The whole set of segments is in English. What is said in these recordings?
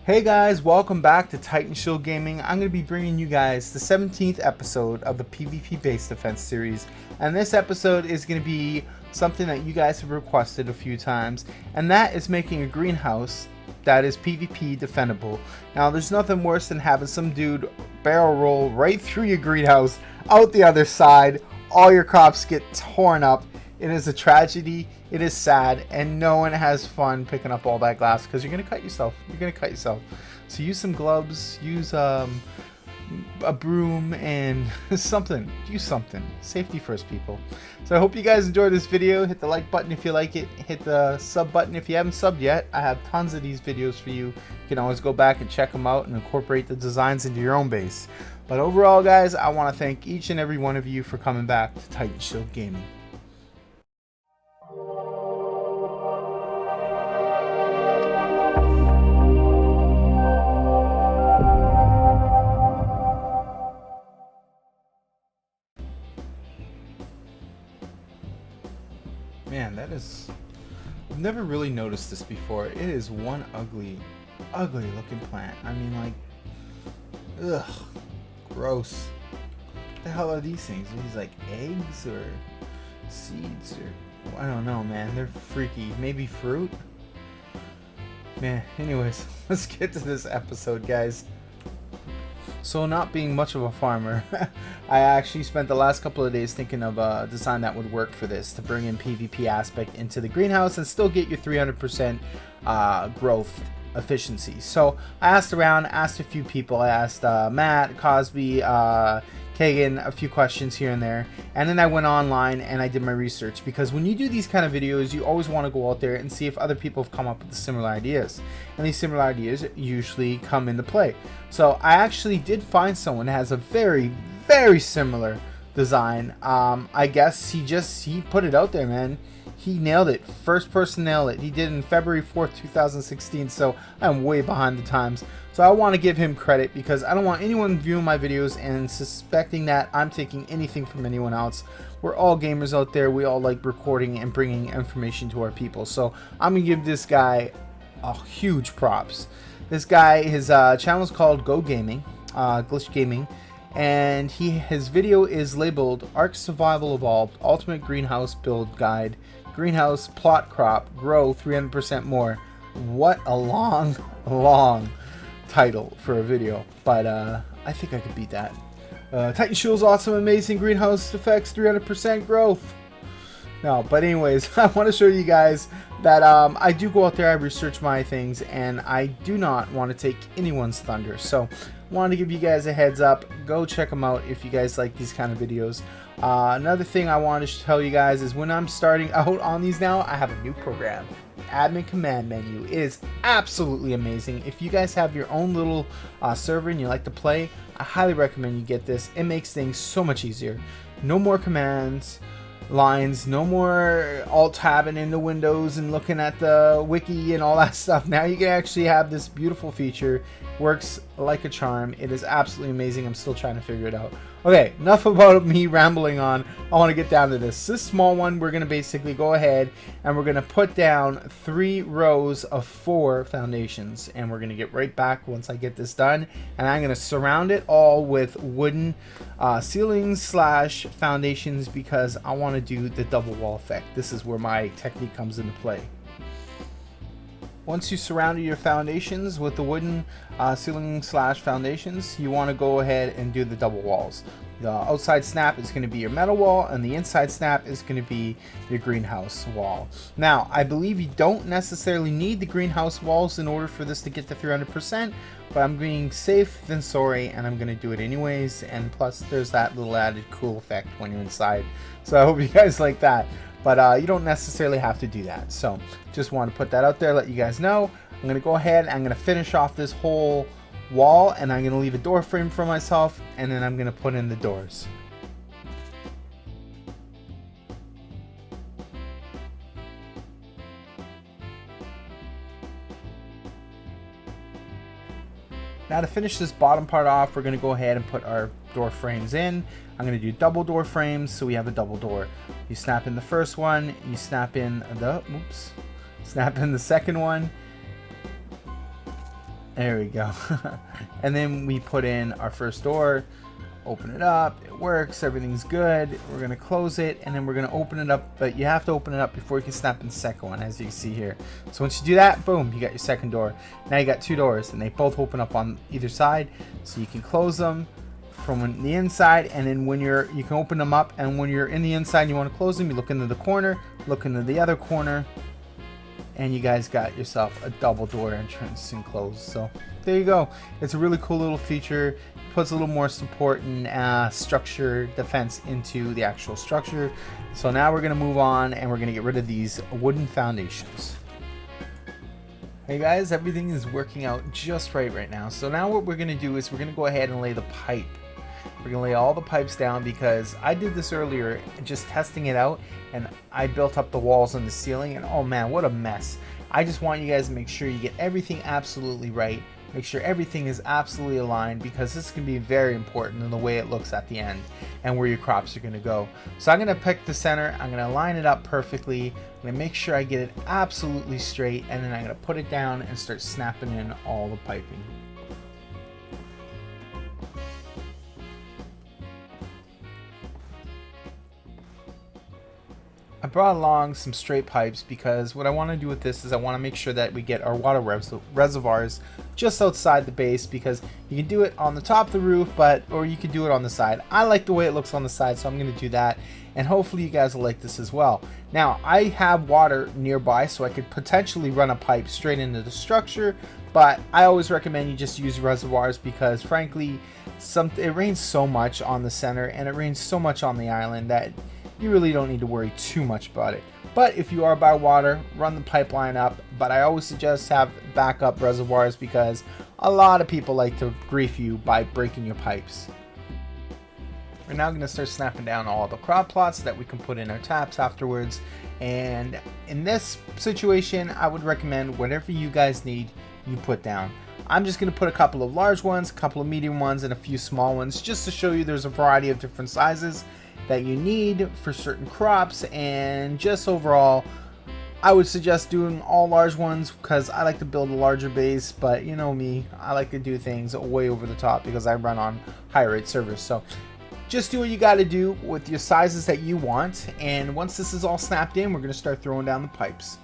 Hey guys, welcome back to Titanshield Gaming. I'm going to be bringing you guys the 17th episode of the PvP Base Defense series. And this episode is going to be something that you guys have requested a few times. And that is making a greenhouse that is PvP defendable. Now there's nothing worse than having some dude barrel roll right through your greenhouse, out the other side, all your crops get torn up. It is a tragedy, it is sad, and no one has fun picking up all that glass because you're going to cut yourself. So use some gloves, use a broom, and something. Use something. Safety first, people. So I hope you guys enjoyed this video. Hit the like button if you like it. Hit the sub button if you haven't subbed yet. I have tons of these videos for you. You can always go back and check them out and incorporate the designs into your own base. But overall, guys, I want to thank each and every one of you for coming back to Titanshield Gaming. Man, that is... I've never really noticed this before. It is one ugly looking plant. I mean, like... Ugh. Gross. What the hell are these things? Are these like eggs or seeds or... I don't know, man. They're freaky. Maybe fruit? Man, anyways, let's get to this episode, guys. So, not being much of a farmer, I actually spent the last couple of days thinking of a design that would work for this to bring in PvP aspect into the greenhouse and still get your 300% growth efficiency. So I asked around, asked a few people. I asked Matt, Cosby, Kagan, a few questions here and there, and then I went online and I did my research, because when you do these kind of videos, you always want to go out there and see if other people have come up with similar ideas, and these similar ideas usually come into play. So I actually did find someone that has a very similar design. I guess he put it out there, man. He nailed it. First person nailed it. He did it in February 4th, 2016, so I'm way behind the times. So I want to give him credit, because I don't want anyone viewing my videos and suspecting that I'm taking anything from anyone else. We're all gamers out there. We all like recording and bringing information to our people. So I'm going to give this guy a huge props. This guy, his channel is called Go Gaming, Glitch Gaming. And his video is labeled ARK Survival Evolved Ultimate Greenhouse Build Guide. Greenhouse plot crop grow 300% more. What a long title for a video, but I think I could beat that. Titanshield's awesome, amazing greenhouse effects, 300% growth. No, but anyways, I want to show you guys that I do go out there, I research my things, and I do not want to take anyone's thunder. So I wanted to give you guys a heads up. Go check them out if you guys like these kind of videos. Another thing I wanted to tell you guys is when I'm starting out on these now, I have a new program. The admin command menu is absolutely amazing. If you guys have your own little server and you like to play, I highly recommend you get this. It makes things so much easier. No more commands lines, no more alt tabbing into Windows and looking at the wiki and all that stuff. Now you can actually have this beautiful feature. Works like a charm. It is absolutely amazing. I'm still trying to figure it out. Okay, enough about me rambling on. I want to get down to this. This small one, we're going to basically go ahead and we're going to put down 3 rows of 4 foundations, and we're going to get right back once I get this done, and I'm going to surround it all with wooden ceilings / foundations, because I want to do the double wall effect. This is where my technique comes into play. Once you surrounded your foundations with the wooden ceiling / foundations, you want to go ahead and do the double walls. The outside snap is going to be your metal wall, and the inside snap is going to be your greenhouse wall. Now, I believe you don't necessarily need the greenhouse walls in order for this to get to 300%, but I'm being safe than sorry, and I'm going to do it anyways. And plus, there's that little added cool effect when you're inside. So I hope you guys like that. But you don't necessarily have to do that. So just want to put that out there, let you guys know. I'm going to go ahead, I'm going to finish off this whole wall, and I'm going to leave a door frame for myself, and then I'm going to put in the doors. Now to finish this bottom part off, we're going to go ahead and put our door frames in. I'm going to do double door frames so we have a double door. You snap in the first one, you snap in the, snap in the second one, There we go. And then we put in our first door, open it up, it works, everything's good. We're gonna close it, and then we're gonna open it up, but you have to open it up before you can snap in the second one, as you can see here. So once you do that, boom, you got your second door. Now you got two doors, and they both open up on either side, so you can close them from the inside, and then when you can open them up, and when you're in the inside and you want to close them, you look into the corner, look into the other corner, and you guys got yourself a double door entrance and close. So there you go. It's a really cool little feature. It puts a little more support and structure defense into the actual structure. So now we're going to move on, and we're going to get rid of these wooden foundations. Hey guys, everything is working out just right now. So now what we're going to do is we're going to go ahead and lay the pipe. We're going to lay all the pipes down, because I did this earlier just testing it out, and I built up the walls and the ceiling, and oh man, what a mess. I just want you guys to make sure you get everything absolutely right. Make sure everything is absolutely aligned, because this can be very important in the way it looks at the end and where your crops are going to go. So I'm going to pick the center, I'm going to line it up perfectly, I'm going to make sure I get it absolutely straight, and then I'm going to put it down and start snapping in all the piping. I brought along some straight pipes, because what I want to do with this is I want to make sure that we get our water reservoirs just outside the base, because you can do it on the top of the roof, or you can do it on the side. I like the way it looks on the side, so I'm going to do that, and hopefully you guys will like this as well. Now I have water nearby, so I could potentially run a pipe straight into the structure, but I always recommend you just use reservoirs, because frankly it rains so much on the center, and it rains so much on the island, that you really don't need to worry too much about it. But if you are by water, run the pipeline up, but I always suggest have backup reservoirs, because a lot of people like to grief you by breaking your pipes. We're now going to start snapping down all the crop plots so that we can put in our taps afterwards. And in this situation, I would recommend whatever you guys need, you put down. I'm just going to put a couple of large ones, a couple of medium ones, and a few small ones, just to show you there's a variety of different sizes that you need for certain crops. And just overall, I would suggest doing all large ones, because I like to build a larger base, but you know me, I like to do things way over the top because I run on higher rate servers. So just do what you got to do with your sizes that you want, and once this is all snapped in, we're going to start throwing down the pipes.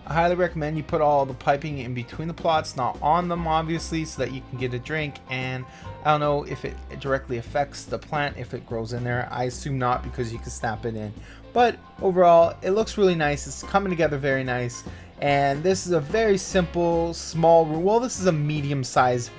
I highly recommend you put all the piping in between the plots, not on them obviously, so that you can get a drink. And I don't know if it directly affects the plant if it grows in there. I assume not, because you can snap it in. But overall, it looks really nice. It's coming together very nice. And this is a very simple, small room. Well, this is a medium-sized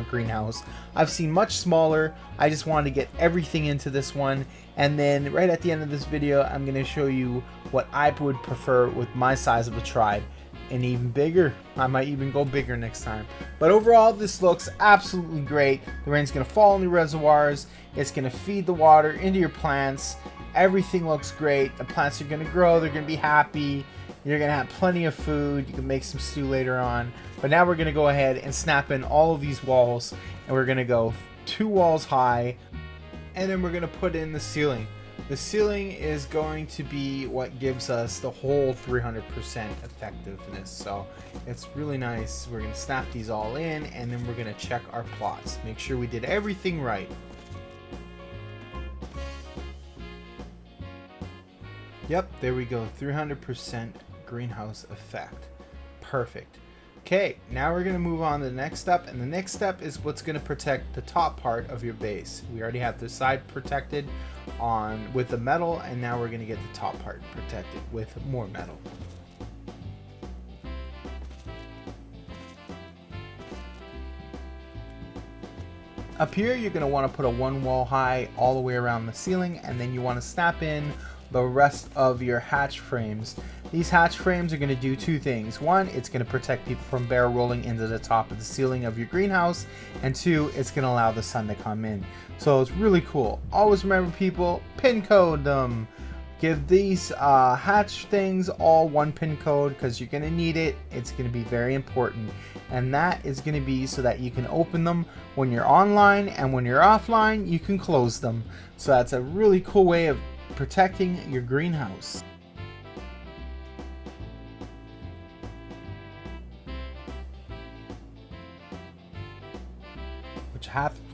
greenhouse. I've seen much smaller. I just wanted to get everything into this one, and then right at the end of this video I'm going to show you what I would prefer with my size of a tribe, and even bigger. I might even go bigger next time. But overall, this looks absolutely great. The rain's going to fall in the reservoirs, it's going to feed the water into your plants. Everything looks great. The plants are going to grow, they're going to be happy. You're going to have plenty of food. You can make some stew later on. But now we're going to go ahead and snap in all of these walls. And we're going to go 2 walls high. And then we're going to put in the ceiling. The ceiling is going to be what gives us the whole 300% effectiveness. So it's really nice. We're going to snap these all in. And then we're going to check our plots. Make sure we did everything right. Yep, there we go. 300% greenhouse effect. Perfect. Okay, now we're going to move on to the next step, and the next step is what's going to protect the top part of your base. We already have the side protected with the metal, and now we're going to get the top part protected with more metal. Up here, you're going to want to put a 1 wall high all the way around the ceiling, and then you want to snap in the rest of your hatch frames. These hatch frames are going to do 2 things. 1, it's going to protect people from barrel rolling into the top of the ceiling of your greenhouse, and 2, it's going to allow the sun to come in. So it's really cool. Always remember, people, pin code them. Give these hatch things all 1 pin code, because you're going to need it. It's going to be very important, and that is going to be so that you can open them when you're online, and when you're offline you can close them. So that's a really cool way of protecting your greenhouse.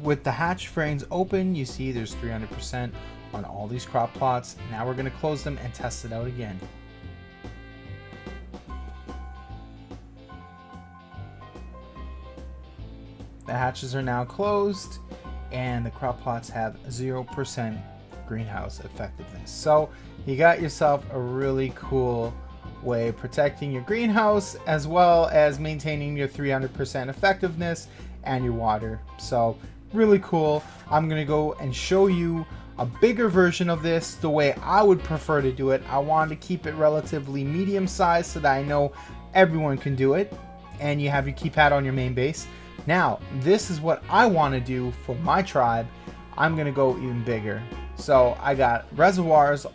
With the hatch frames open, you see there's 300% on all these crop plots. Now we're going to close them and test it out again. The hatches are now closed and the crop plots have 0% greenhouse effectiveness. So you got yourself a really cool way of protecting your greenhouse as well as maintaining your 300% effectiveness and your water. So really cool. I'm gonna go and show you a bigger version of this the way I would prefer to do it. I wanted to keep it relatively medium sized so that I know everyone can do it, and you have your keypad on your main base. Now this is what I want to do for my tribe. I'm gonna go even bigger. So I got reservoirs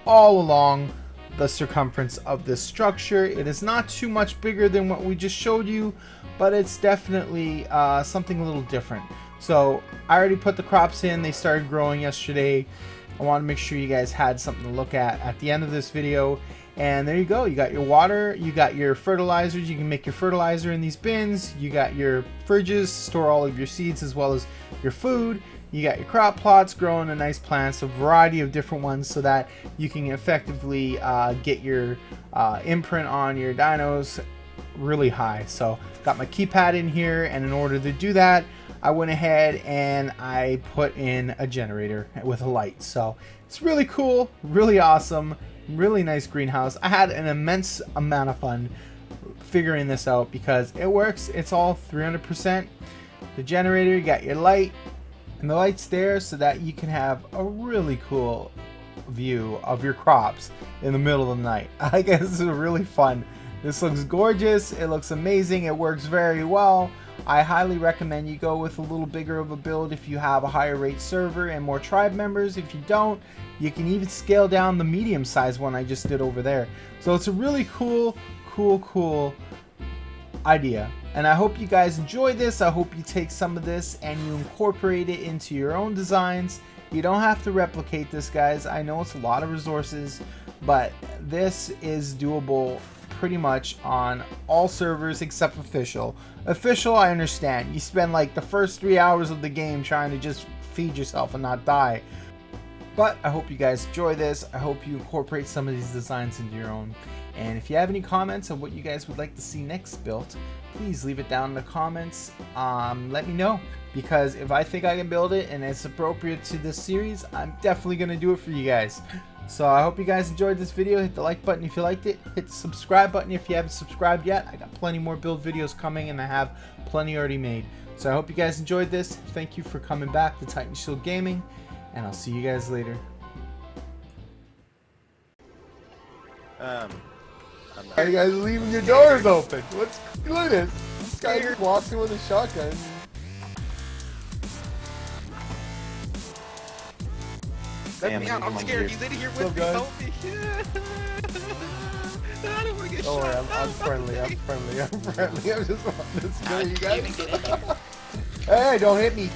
all along the circumference of this structure. It is not too much bigger than what we just showed you, but it's definitely something a little different. So I already put the crops in. They started growing yesterday. I want to make sure you guys had something to look at the end of this video. And there you go. You got your water, you got your fertilizers. You can make your fertilizer in these bins. You got your fridges, store all of your seeds as well as your food. You got your crop plots growing a nice plants, a variety of different ones, so that you can effectively get your imprint on your dinos really high. So got my keypad in here, and in order to do that, I went ahead and I put in a generator with a light. So it's really cool, really awesome, really nice greenhouse. I had an immense amount of fun figuring this out because it works. It's all 300%. The generator, you got your light, and the light's there so that you can have a really cool view of your crops in the middle of the night. I guess this is really fun. This looks gorgeous. It looks amazing. It works very well. I highly recommend you go with a little bigger of a build if you have a higher rate server and more tribe members. If you don't, you can even scale down the medium size one I just did over there. So it's a really cool idea. And I hope you guys enjoy this. I hope you take some of this and you incorporate it into your own designs. You don't have to replicate this, guys. I know it's a lot of resources, but this is doable pretty much on all servers except official. Official, I understand. You spend like the first 3 hours of the game trying to just feed yourself and not die. But I hope you guys enjoy this. I hope you incorporate some of these designs into your own. And if you have any comments on what you guys would like to see next built, please leave it down in the comments. Let me know, because if I think I can build it and it's appropriate to this series, I'm definitely going to do it for you guys. So I hope you guys enjoyed this video. Hit the like button if you liked it. Hit the subscribe button if you haven't subscribed yet. I got plenty more build videos coming, and I have plenty already made. So I hope you guys enjoyed this. Thank you for coming back to Titanshield Gaming, and I'll see you guys later. You guys are leaving your doors open. Look at this. This guy just walks in with a shotgun. Let me out, I'm scared. He's in here with me. Help me. I don't want to get shot. Don't worry, I'm friendly. I'm just wanting to scare you guys. Hey, don't hit me.